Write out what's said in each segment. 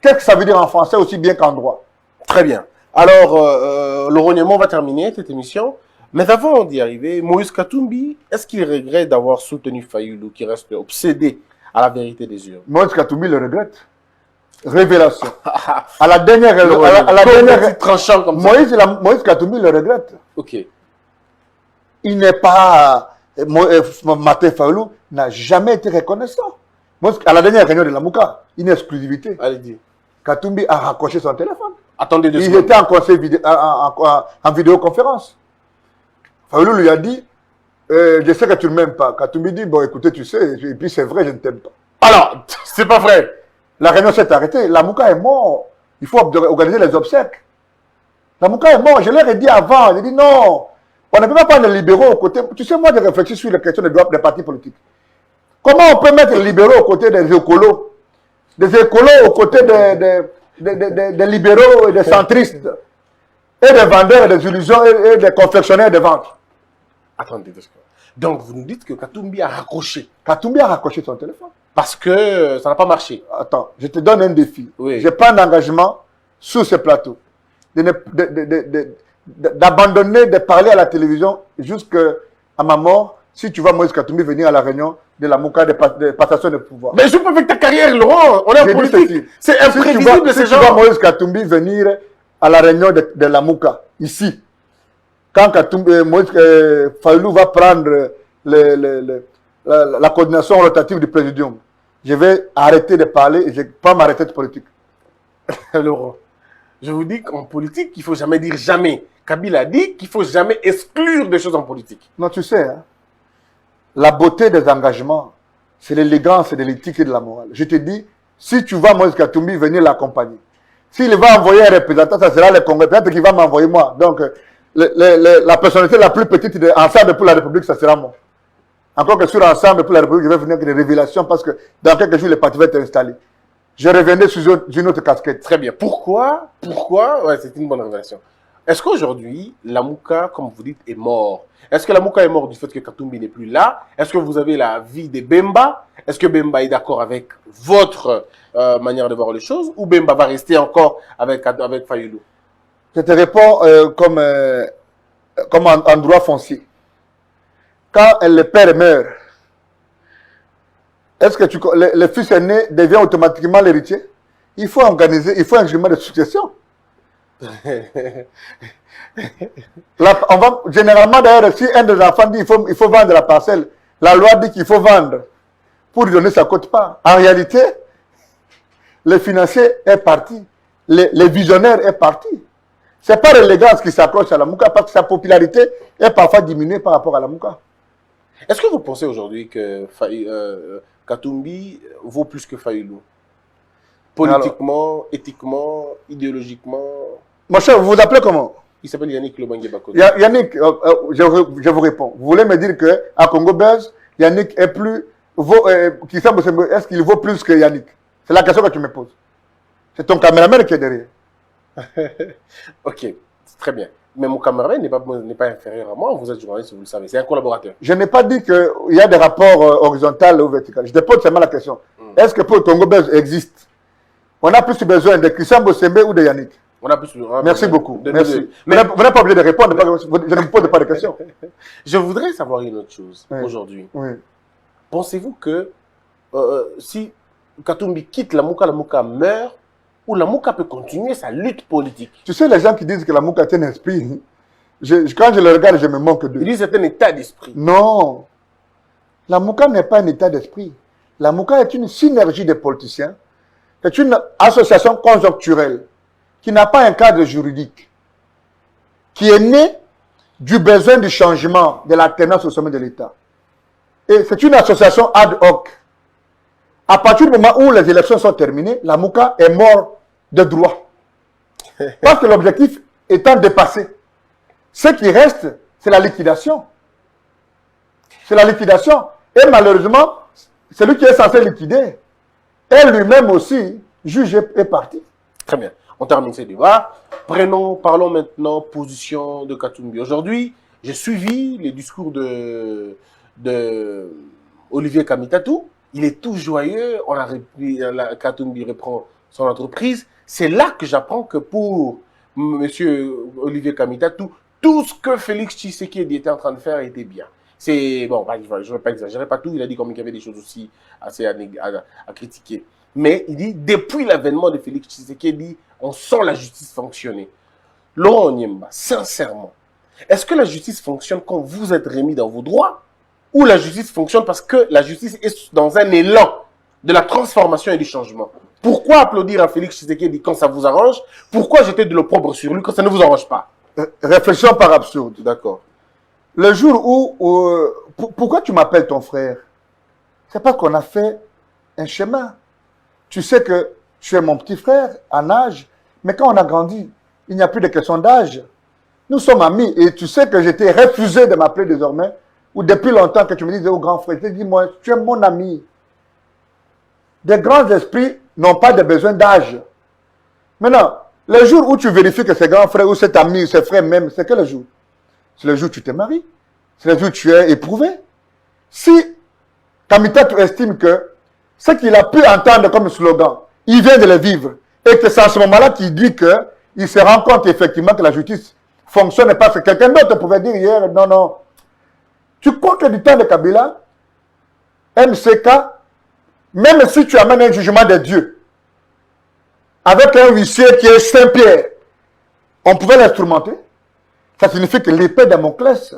Qu'est-ce que ça veut dire en français aussi bien qu'en droit? Très bien. Alors, le reniement va terminer cette émission. Mais avant d'y arriver, Moïse Katumbi, est-ce qu'il regrette d'avoir soutenu Fayoulou qui reste obsédé à la vérité des urnes? Moïse Katumbi le regrette. Révélation. À la dernière... tranchant comme ça. Moïse Katumbi le regrette. Ok. Il n'est pas... Martin Fayoulou n'a jamais été reconnaissant. À la dernière réunion de la Mouka, une exclusivité. Allez-y. Katumbi a raccroché son téléphone. Attendez 2 Il secondes. était en conseil en vidéoconférence. Fayoulou lui a dit, je sais que tu ne m'aimes pas. Katumbi dit, bon écoutez, tu sais, et puis c'est vrai, je ne t'aime pas. Alors, c'est pas vrai. La réunion s'est arrêtée. La Mouka est mort. Il faut organiser les obsèques. La Mouka est mort. Je leur ai dit avant. J'ai dit non. On ne peut pas prendre les libéraux aux côtés. Tu sais, moi, j'ai réfléchi sur la question des droits des partis politiques. Comment on peut mettre les libéraux aux côtés des écolos? Des écolos aux côtés des libéraux et des centristes. Et des vendeurs et des illusions et des confectionnaires de ventes. Attendez 2 secondes. Donc, vous nous dites que Katumbi a raccroché. Katumbi a raccroché son téléphone. Parce que ça n'a pas marché. Attends, je te donne un défi. Oui. Je prends un engagement sur ce plateau. D'abandonner de parler à la télévision jusqu'à ma mort si tu vois Moïse Katumbi venir à la réunion de la Mouka de passation de pouvoir. Mais je peux avec ta carrière, Laurent. On est en politique. C'est imprévisible de ces gens. Si tu vois Moïse Katumbi venir à la réunion de la Mouka, ici, quand Moïse Fayoulou va prendre la coordination rotative du présidium, je vais arrêter de parler et je ne vais pas m'arrêter de politique. Laurent, je vous dis qu'en politique, il ne faut jamais dire jamais. Kabila a dit qu'il ne faut jamais exclure des choses en politique. Non, tu sais, hein, la beauté des engagements, c'est l'élégance de l'éthique et de la morale. Je te dis, si tu vois Moïse Katumbi venir l'accompagner, s'il va envoyer un représentant, ça sera le Congrès. Peut-être qu'il va m'envoyer moi. Donc, la personnalité la plus petite de Ensemble pour la République, ça sera moi. Encore que sur Ensemble pour la République, je vais venir avec des révélations parce que dans quelques jours, le parti va être installé. Je reviendrai sur une autre casquette. Très bien. Pourquoi Ouais, c'est une bonne révélation. Est-ce qu'aujourd'hui, la Mouka, comme vous dites, est mort? Est-ce que la Mouka est morte du fait que Katumbi n'est plus là? Est-ce que vous avez la vie de Bemba? Est-ce que Bemba est d'accord avec votre manière de voir les choses? Ou Bemba va rester encore avec Fayoulou? Je te réponds comme en droit foncier. Quand le père meurt, est-ce que le fils aîné devient automatiquement l'héritier? Il faut organiser, il faut un régime de succession. Là, généralement, d'ailleurs, si un des enfants dit il faut vendre la parcelle, la loi dit qu'il faut vendre pour lui donner sa quote-part. En réalité, le financier est parti, le visionnaire est parti. Ce n'est pas l'élégance qui s'accroche à la Mouka parce que sa popularité est parfois diminuée par rapport à la Mouka. Est-ce que vous pensez aujourd'hui que Katumbi vaut plus que Fayoulou? Politiquement, alors, éthiquement, idéologiquement? Mon cher, vous vous appelez comment? Il s'appelle Yannick Lobangue Bako. Yannick, je vous réponds. Vous voulez me dire qu'à Congo Belge, Yannick est plus... est-ce qu'il vaut plus que Yannick? C'est la question que tu me poses. C'est ton caméraman qui est derrière. Ok, très bien. Mais mon caméraman n'est pas inférieur à moi. Vous êtes journaliste, vous le savez. C'est un collaborateur. Je n'ai pas dit qu'il y a des rapports horizontaux ou verticaux. Je te pose seulement la question. Est-ce que pour le Congo Belge existe? On a plus besoin de Christian Bossembe ou de Yannick? On a plus. Merci beaucoup. Merci. Vous n'êtes pas obligé de répondre. Je ne vous pose pas de questions. Je voudrais savoir une autre chose aujourd'hui. Oui. Pensez-vous que si Katumbi quitte la Mouka meurt, ou la Mouka peut continuer sa lutte politique? Tu sais, les gens qui disent que la Mouka est un esprit, quand je le regarde, je me moque d'eux. Ils disent que c'est un état d'esprit. Non. La Mouka n'est pas un état d'esprit. La Mouka est une synergie de politiciens. C'est une association conjoncturelle qui n'a pas un cadre juridique, qui est née du besoin du changement, de l'alternance au sommet de l'État. Et c'est une association ad hoc. À partir du moment où les élections sont terminées, la Mouka est morte de droit. Parce que l'objectif étant dépassé. Ce qui reste, c'est la liquidation. C'est la liquidation. Et malheureusement, celui qui est censé liquider est lui-même aussi jugé et parti. Très bien. On termine ce débat. Parlons maintenant position de Katumbi. Aujourd'hui, j'ai suivi les discours de Olivier Kamitatou. Il est tout joyeux. Katumbi reprend son entreprise. C'est là que j'apprends que pour M. Olivier Kamita, tout ce que Félix Tshisekedi était en train de faire était bien. C'est bon, je ne vais pas exagérer, pas tout. Il a dit comme il y avait des choses aussi assez à critiquer. Mais il dit, depuis l'avènement de Félix Tshisekedi, on sent la justice fonctionner. Laurent Onyemba, sincèrement, est-ce que la justice fonctionne quand vous êtes remis dans vos droits ou la justice fonctionne parce que la justice est dans un élan de la transformation et du changement? Pourquoi applaudir à Félix Tshisekedi quand ça vous arrange? Pourquoi jeter de l'opprobre sur lui quand ça ne vous arrange pas? Réflexion par absurde. D'accord. Le jour où... pourquoi tu m'appelles ton frère? C'est parce qu'on a fait un chemin. Tu sais que tu es mon petit frère en âge, mais quand on a grandi, il n'y a plus de question d'âge. Nous sommes amis et tu sais que j'étais refusé de m'appeler désormais, ou depuis longtemps que tu me disais au grand frère, tu dis moi, tu es mon ami. Des grands esprits n'ont pas de besoin d'âge. Maintenant, le jour où tu vérifies que c'est grand frère ou cet ami, ce frère même, c'est quel jour? C'est le jour où tu te maries. C'est le jour où tu es éprouvé. Si Kamita estime que ce qu'il a pu entendre comme slogan, il vient de le vivre, et que c'est à ce moment-là qu'il dit qu'il se rend compte effectivement que la justice fonctionne parce que quelqu'un d'autre pouvait dire hier, non, non. Tu crois que du temps de Kabila, MCK, même si tu amènes un jugement de Dieu, avec un huissier qui est Saint-Pierre, on pouvait l'instrumenter? Ça signifie que l'épée de Damoclès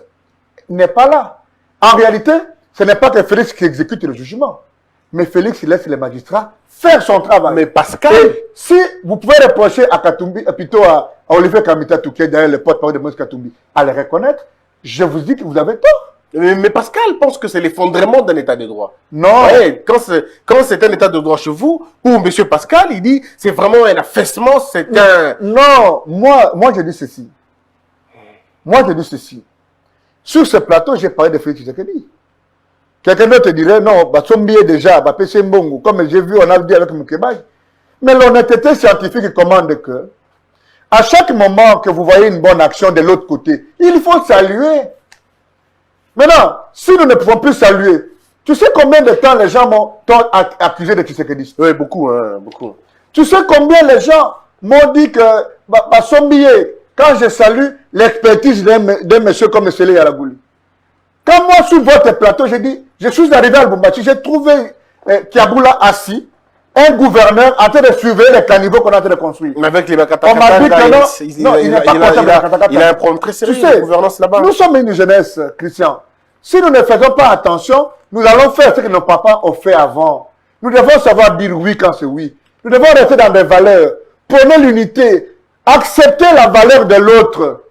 n'est pas là. En réalité, ce n'est pas que Félix qui exécute le jugement, mais Félix laisse les magistrats faire son travail. Mais Pascal... Et si vous pouvez reprocher à Katumbi, plutôt à Olivier Kamita Touké, d'ailleurs le porte-parole de Moïse Katumbi, à le reconnaître, je vous dis que vous avez tort. Mais Pascal pense que c'est l'effondrement d'un état de droit. Non. Ouais, quand c'est un état de droit chez vous, ou M. Pascal, il dit c'est vraiment un affaissement, c'est un... Non, moi je dis ceci. Moi je dis ceci. Sur ce plateau, j'ai parlé de Félix Tshisekedi. Quelqu'un d'autre dirait, non, Batsombi est déjà, Bapé Mbongo, comme j'ai vu, on a dit avec Moukebay. Mais l'honnêteté scientifique commande que, à chaque moment que vous voyez une bonne action de l'autre côté, il faut saluer. Maintenant, si nous ne pouvons plus saluer, tu sais combien de temps les gens m'ont accusé de Tshisekedi? Oui, beaucoup, hein, beaucoup. Tu sais combien les gens m'ont dit que Batsombi, quand je salue l'expertise d'un monsieur comme Sélé Yalagouli. Quand moi, sur votre plateau, j'ai dit, je suis arrivé à Lubumbashi, j'ai trouvé Kiaboula assis, un gouverneur en train de suivre les caniveaux qu'on est en train de construire. Mais avec les On m'a dit que non, il n'est pas content de la Katakata. Il a un problème très sérieux de gouvernance là-bas. Nous sommes une jeunesse, Christian. Si nous ne faisons pas attention, nous allons faire ce que nos papas ont fait avant. Nous devons savoir dire oui quand c'est oui. Nous devons rester dans des valeurs. Prenez l'unité. Accepter la valeur de l'autre.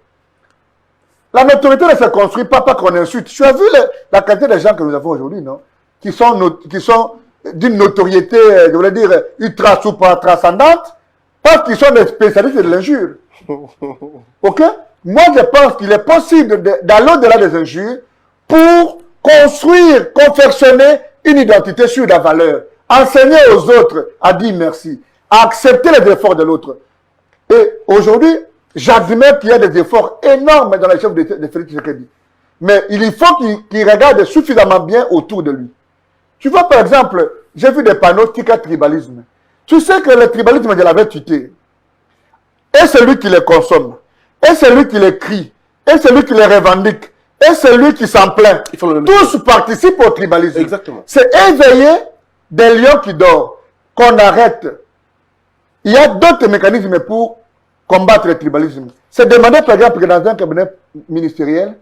La notoriété ne se construit pas qu'on insulte. Tu as vu la qualité des gens que nous avons aujourd'hui, non? Qui sont d'une notoriété, je voulais dire, ultra transcendante, parce qu'ils sont des spécialistes de l'injure. Ok? Moi, je pense qu'il est possible d'aller au-delà des injures pour construire, confectionner une identité sur la valeur. Enseigner aux autres à dire merci. À accepter les efforts de l'autre. Et aujourd'hui, j'admets qu'il y a des efforts énormes dans les chefs de Félix Tshisekedi. Mais il faut qu'il regarde suffisamment bien autour de lui. Tu vois, par exemple, j'ai vu des panneaux Tika Tribalisme. Tu sais que le tribalisme de la vertuité, et celui qui les consomme, et celui qui les crie, et celui qui les revendique, et celui qui s'en plaint, tous participent au tribalisme. Exactement. C'est éveiller des lions qui dorment, qu'on arrête. Il y a d'autres mécanismes pour combattre le tribalisme. C'est demander, par exemple, que dans un cabinet ministériel,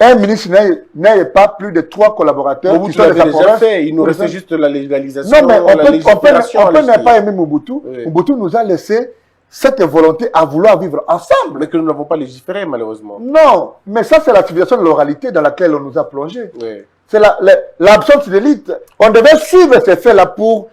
un ministre n'ait pas plus de 3 collaborateurs qui sont de sa province. Il nous restait juste la légalisation. Non, mais on peut ne pas aimer Mobutu. Oui. Mobutu nous a laissé cette volonté à vouloir vivre ensemble. Mais que nous n'avons pas légiféré, malheureusement. Non, mais ça, c'est la civilisation de l'oralité dans laquelle on nous a plongé. Oui. C'est l'absence d'élite. On devait suivre ces faits-là pour